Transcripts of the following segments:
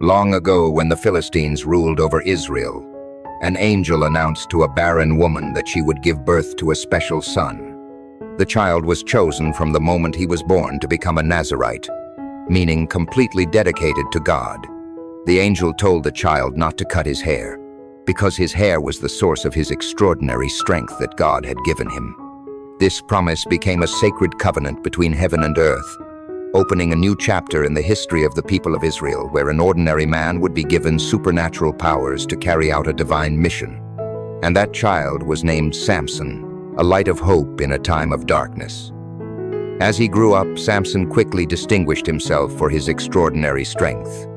Long ago, when the Philistines ruled over Israel, an angel announced to a barren woman that she would give birth to a special son. The child was chosen from the moment he was born to become a Nazirite, meaning completely dedicated to God. The angel told the child not to cut his hair, because his hair was the source of his extraordinary strength that God had given him. This promise became a sacred covenant between heaven and earth, opening a new chapter in the history of the people of Israel, where an ordinary man would be given supernatural powers to carry out a divine mission. And that child was named Samson, a light of hope in a time of darkness. As he grew up, Samson quickly distinguished himself for his extraordinary strength.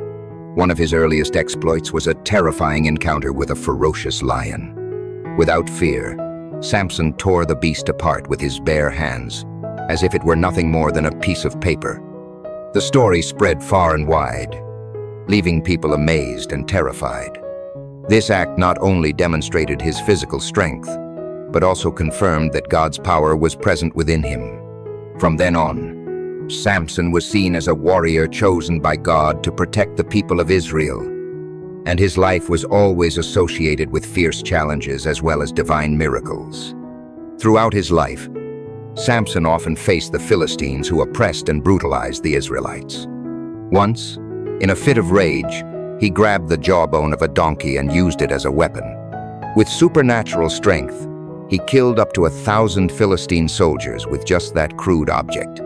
One of his earliest exploits was a terrifying encounter with a ferocious lion. Without fear, Samson tore the beast apart with his bare hands, as if it were nothing more than a piece of paper. The story spread far and wide, leaving people amazed and terrified. This act not only demonstrated his physical strength, but also confirmed that God's power was present within him. From then on, Samson was seen as a warrior chosen by God to protect the people of Israel, and his life was always associated with fierce challenges as well as divine miracles. Throughout his life, Samson often faced the Philistines, who oppressed and brutalized the Israelites. Once, in a fit of rage, he grabbed the jawbone of a donkey and used it as a weapon. With supernatural strength, he killed up to 1,000 Philistine soldiers with just that crude object.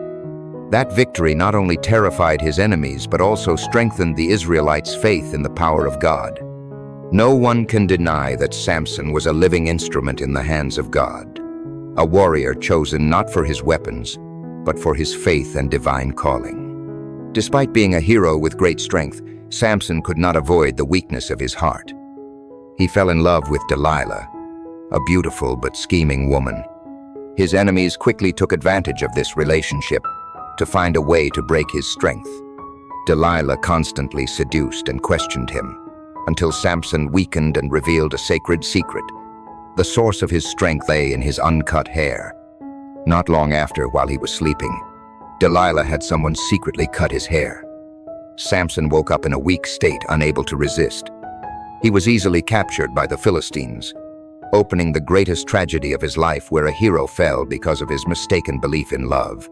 That victory not only terrified his enemies, but also strengthened the Israelites' faith in the power of God. No one can deny that Samson was a living instrument in the hands of God, a warrior chosen not for his weapons, but for his faith and divine calling. Despite being a hero with great strength, Samson could not avoid the weakness of his heart. He fell in love with Delilah, a beautiful but scheming woman. His enemies quickly took advantage of this relationship to find a way to break his strength. Delilah constantly seduced and questioned him, until Samson weakened and revealed a sacred secret. The source of his strength lay in his uncut hair. Not long after, while he was sleeping, Delilah had someone secretly cut his hair. Samson woke up in a weak state, unable to resist. He was easily captured by the Philistines, opening the greatest tragedy of his life, where a hero fell because of his mistaken belief in love.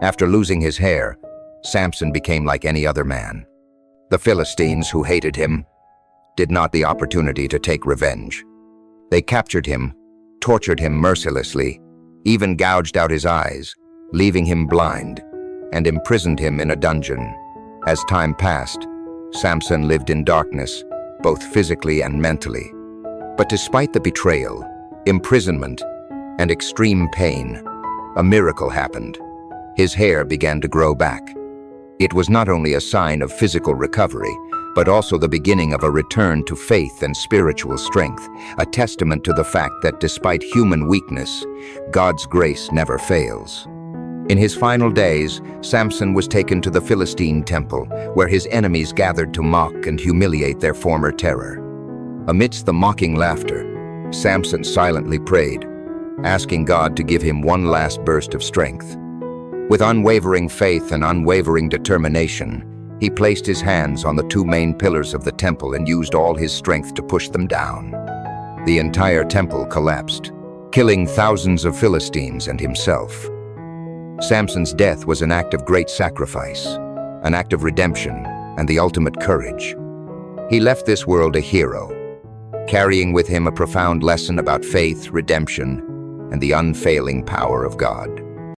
After losing his hair, Samson became like any other man. The Philistines, who hated him, did not the opportunity to take revenge. They captured him, tortured him mercilessly, even gouged out his eyes, leaving him blind, and imprisoned him in a dungeon. As time passed, Samson lived in darkness, both physically and mentally. But despite the betrayal, imprisonment, and extreme pain, a miracle happened. His hair began to grow back. It was not only a sign of physical recovery, but also the beginning of a return to faith and spiritual strength, a testament to the fact that despite human weakness, God's grace never fails. In his final days, Samson was taken to the Philistine temple, where his enemies gathered to mock and humiliate their former terror. Amidst the mocking laughter, Samson silently prayed, asking God to give him one last burst of strength. With unwavering faith and unwavering determination, he placed his hands on the two main pillars of the temple and used all his strength to push them down. The entire temple collapsed, killing thousands of Philistines and himself. Samson's death was an act of great sacrifice, an act of redemption, and the ultimate courage. He left this world a hero, carrying with him a profound lesson about faith, redemption, and the unfailing power of God.